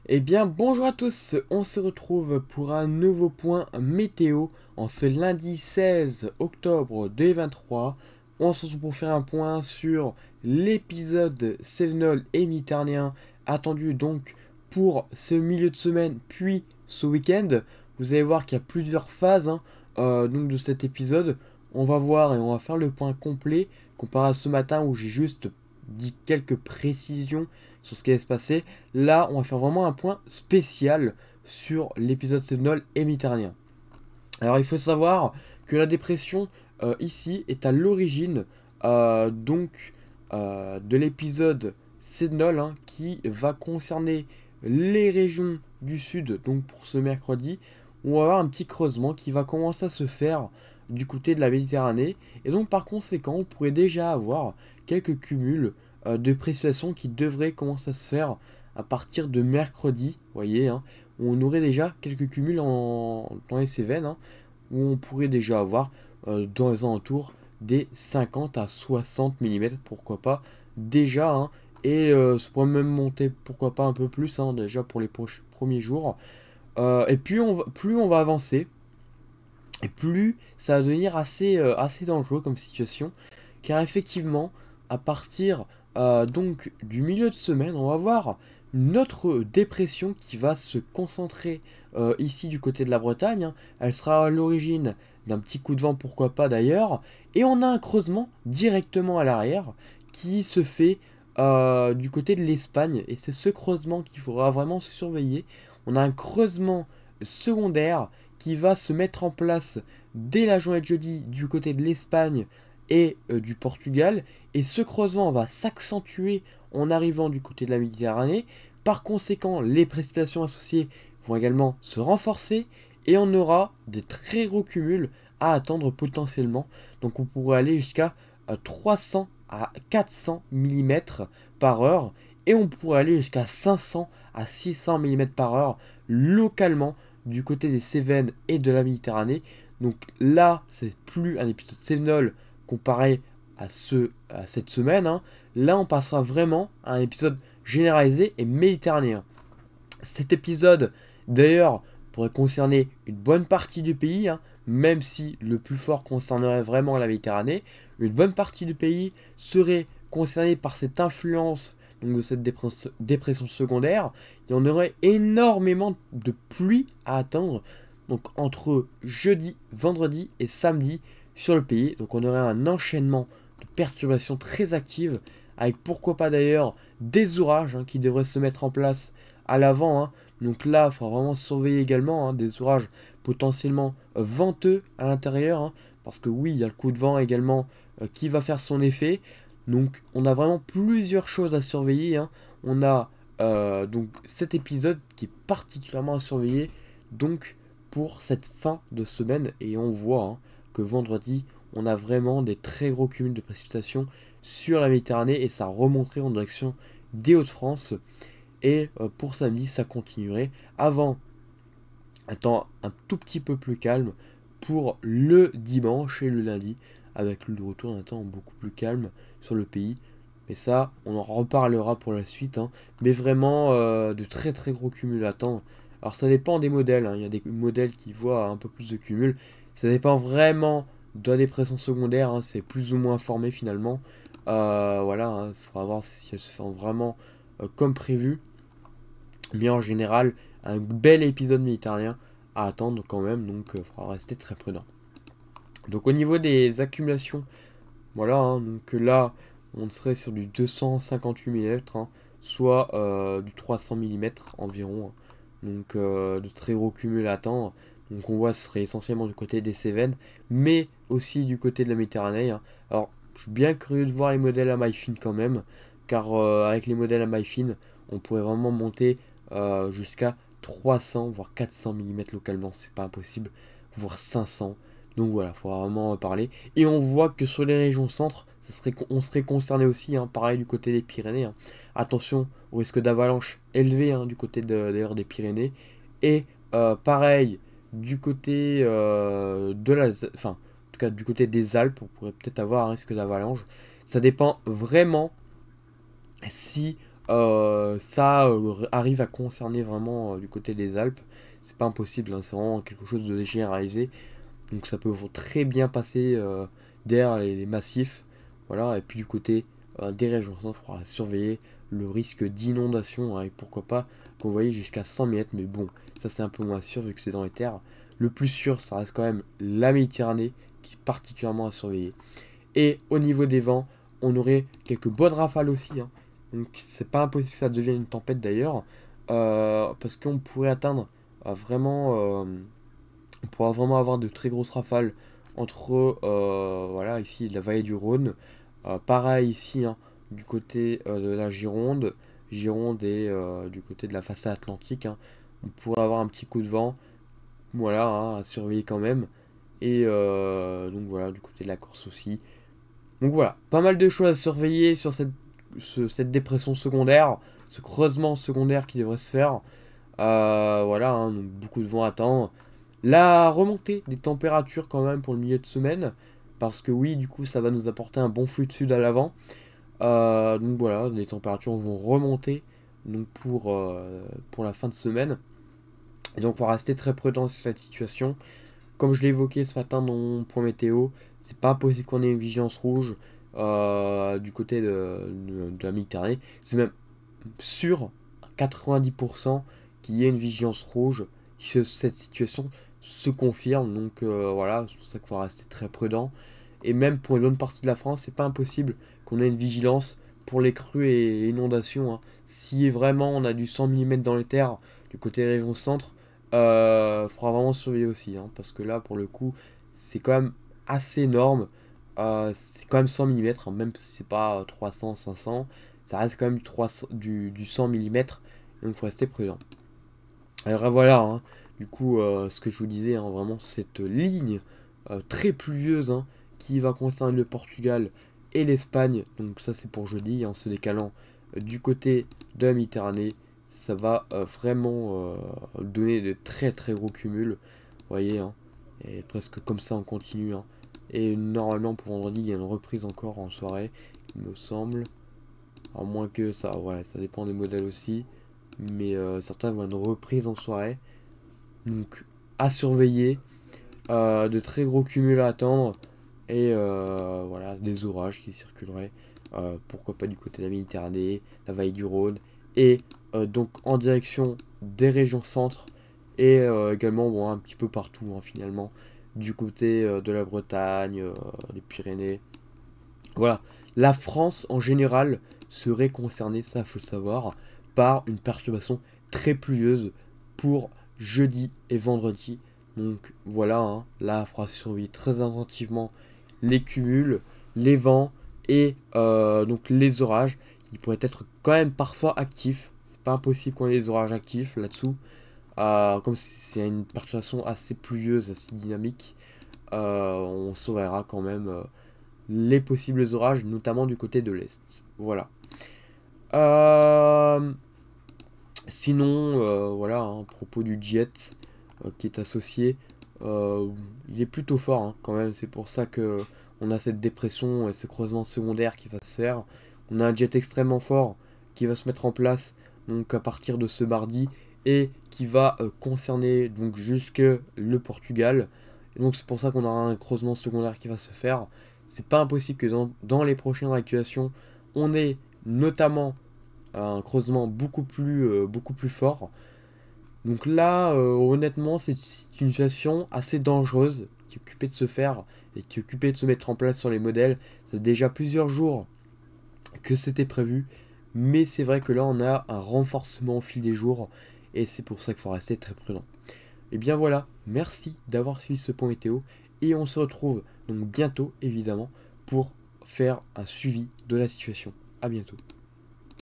Eh bien, bonjour à tous, on se retrouve pour un nouveau point météo en ce lundi 16 octobre 2023. On se retrouve pour faire un point sur l'épisode Sevenol et Méditerranéen attendu donc pour ce milieu de semaine puis ce week-end. Vous allez voir qu'il y a plusieurs phases donc de cet épisode. On va voir et on va faire le point complet comparé à ce matin où j'ai juste dit quelques précisions sur ce qui allait se passer. Là, on va faire vraiment un point spécial sur l'épisode Sévenol et Méditerranéen. Alors, il faut savoir que la dépression ici est à l'origine de l'épisode Sévenol qui va concerner les régions du sud, donc pour ce mercredi, où on va avoir un petit creusement qui va commencer à se faire du côté de la Méditerranée. Et donc, par conséquent, on pourrait déjà avoir quelques cumuls de précipitations qui devraient commencer à se faire à partir de mercredi, vous voyez, où on aurait déjà quelques cumuls dans les Cévennes, où on pourrait déjà avoir dans les alentours des 50 à 60 mm, pourquoi pas, déjà, et ça pourrait même monter, pourquoi pas, un peu plus, déjà pour les premiers jours. Et puis, plus on va avancer, et plus ça va devenir assez dangereux comme situation, car effectivement, à partir donc du milieu de semaine, on va voir une autre dépression qui va se concentrer ici du côté de la Bretagne. Elle sera à l'origine d'un petit coup de vent, pourquoi pas d'ailleurs, et on a un creusement directement à l'arrière qui se fait du côté de l'Espagne, et c'est ce creusement qu'il faudra vraiment surveiller. On a un creusement secondaire qui va se mettre en place dès la journée de jeudi du côté de l'Espagne et du Portugal. Et ce creusement va s'accentuer en arrivant du côté de la Méditerranée. Par conséquent, les précipitations associées vont également se renforcer et on aura des très gros cumuls à attendre potentiellement. Donc on pourrait aller jusqu'à 300 à 400 mm par heure et on pourrait aller jusqu'à 500 à 600 mm par heure localement du côté des Cévennes et de la Méditerranée. Donc là, c'est plus un épisode Sévenol comparé à cette semaine. Là, on passera vraiment à un épisode généralisé et méditerranéen. Cet épisode, d'ailleurs, pourrait concerner une bonne partie du pays, même si le plus fort concernerait vraiment la Méditerranée. Une bonne partie du pays serait concernée par cette influence donc de cette dépression secondaire. Il y en aurait énormément de pluie à attendre donc entre jeudi, vendredi et samedi sur le pays. Donc on aurait un enchaînement de perturbations très actives avec pourquoi pas d'ailleurs des orages qui devraient se mettre en place à l'avant. Donc là, il faudra vraiment surveiller également des orages potentiellement venteux à l'intérieur. Parce que oui, il y a le coup de vent également qui va faire son effet. Donc on a vraiment plusieurs choses à surveiller. On a donc cet épisode qui est particulièrement à surveiller donc pour cette fin de semaine. Et on voit que vendredi, on a vraiment des très gros cumuls de précipitations sur la Méditerranée et ça remonterait en direction des Hauts-de-France. Et pour samedi, ça continuerait avant un temps un tout petit peu plus calme pour le dimanche et le lundi, avec le retour d'un temps beaucoup plus calme sur le pays. Mais ça, on en reparlera pour la suite. Mais vraiment, de très très gros cumuls à attendre. Alors ça dépend des modèles. Il y a des modèles qui voient un peu plus de cumul. Ça dépend vraiment de la dépression secondaire. C'est plus ou moins formé finalement. Voilà, il faudra voir si elle se fait vraiment comme prévu. Mais en général, un bel épisode méditerranéen à attendre quand même. Donc il faudra rester très prudent. Donc au niveau des accumulations, voilà, donc là, on serait sur du 258 mm, soit du 300 mm environ. Donc de très gros cumuls à attendre. Donc on voit ce serait essentiellement du côté des Cévennes, mais aussi du côté de la Méditerranée. Alors je suis bien curieux de voir les modèles à maille fine quand même, car avec les modèles à maille fine, on pourrait vraiment monter jusqu'à 300 voire 400 mm localement, c'est pas impossible, voire 500. Donc voilà, il faudra vraiment en parler. Et on voit que sur les régions centre, on serait concerné aussi, pareil du côté des Pyrénées. Attention au risque d'avalanche élevé du côté d'ailleurs des Pyrénées. Et pareil du côté enfin, en tout cas du côté des Alpes, on pourrait peut-être avoir un risque d'avalanche. Ça dépend vraiment si ça arrive à concerner vraiment du côté des Alpes. C'est pas impossible, hein, c'est vraiment quelque chose de généralisé. Donc ça peut très bien passer derrière les massifs. Voilà, et puis du côté des régions centrales, il faudra surveiller le risque d'inondation, hein, et pourquoi pas qu'on voyait jusqu'à 100 mètres, mais bon, ça c'est un peu moins sûr vu que c'est dans les terres. Le plus sûr, ça reste quand même la Méditerranée, qui est particulièrement à surveiller. Et au niveau des vents, on aurait quelques bonnes rafales aussi, hein. Donc c'est pas impossible que ça devienne une tempête d'ailleurs, parce qu'on pourrait atteindre on pourra vraiment avoir de très grosses rafales entre, voilà, ici la vallée du Rhône. Pareil ici, hein, du côté de la Gironde. Gironde et du côté de la façade atlantique, hein. On pourrait avoir un petit coup de vent, voilà, hein, à surveiller quand même. Et donc voilà, du côté de la Corse aussi. Donc voilà, pas mal de choses à surveiller sur cette dépression secondaire, ce creusement secondaire qui devrait se faire. Voilà, hein, donc beaucoup de vent à attendre. La remontée des températures quand même pour le milieu de semaine, parce que oui, du coup, ça va nous apporter un bon flux de sud à l'avant. Donc voilà, les températures vont remonter donc pour la fin de semaine. Et donc, on va rester très prudent sur cette situation. Comme je l'ai évoqué ce matin dans mon point météo, c'est pas possible qu'on ait une vigilance rouge du côté de la Méditerranée. C'est même sûr, à 90%, qu'il y ait une vigilance rouge si cette situation se confirme. Donc voilà, c'est pour ça qu'il faut rester très prudent. Et même pour une bonne partie de la France, c'est pas impossible qu'on ait une vigilance pour les crues et inondations, hein. Si vraiment on a du 100 mm dans les terres du côté région centre, faudra vraiment surveiller aussi, hein, parce que là, pour le coup, c'est quand même assez énorme. C'est quand même 100 mm, même si c'est pas 300, 500, ça reste quand même du 100 mm, donc il faut rester prudent. Alors voilà, hein, du coup, ce que je vous disais, hein, vraiment cette ligne très pluvieuse, hein, qui va concerner le Portugal et l'Espagne, donc ça c'est pour jeudi, en se décalant du côté de la Méditerranée, ça va vraiment donner de très très gros cumuls, vous voyez, hein, et presque comme ça on continue, hein. Et normalement pour vendredi il y a une reprise encore en soirée, il me semble, à moins que ça, ouais, ça dépend des modèles aussi, mais certains vont une reprise en soirée, donc à surveiller, de très gros cumuls à attendre, et voilà, des orages qui circuleraient, pourquoi pas du côté de la Méditerranée, la vallée du Rhône, et donc en direction des régions centres, et également bon, un petit peu partout, hein, finalement, du côté de la Bretagne, des Pyrénées. Voilà, la France en général serait concernée, ça faut le savoir, par une perturbation très pluvieuse pour jeudi et vendredi. Donc voilà, hein, là il faudra surveiller très attentivement les cumuls, les vents et donc les orages qui pourraient être quand même parfois actifs. C'est pas impossible qu'on ait des orages actifs là-dessous. Comme c'est une perturbation assez pluvieuse, assez dynamique, on surveillera quand même les possibles orages, notamment du côté de l'Est. Voilà. Euh, Sinon, voilà, hein, à propos du jet qui est associé, il est plutôt fort, hein, quand même. C'est pour ça que on a cette dépression et ce creusement secondaire qui va se faire. On a un jet extrêmement fort qui va se mettre en place donc à partir de ce mardi et qui va concerner donc jusque le Portugal. Et donc c'est pour ça qu'on aura un creusement secondaire qui va se faire. C'est pas impossible que dans les prochaines actuations, on ait notamment un creusement beaucoup plus fort. Donc là, honnêtement, c'est une situation assez dangereuse qui est occupée de se faire et qui est occupée de se mettre en place sur les modèles. C'est déjà plusieurs jours que c'était prévu, mais c'est vrai que là, on a un renforcement au fil des jours et c'est pour ça qu'il faut rester très prudent. Et bien voilà, merci d'avoir suivi ce point météo et on se retrouve donc bientôt, évidemment, pour faire un suivi de la situation. A bientôt.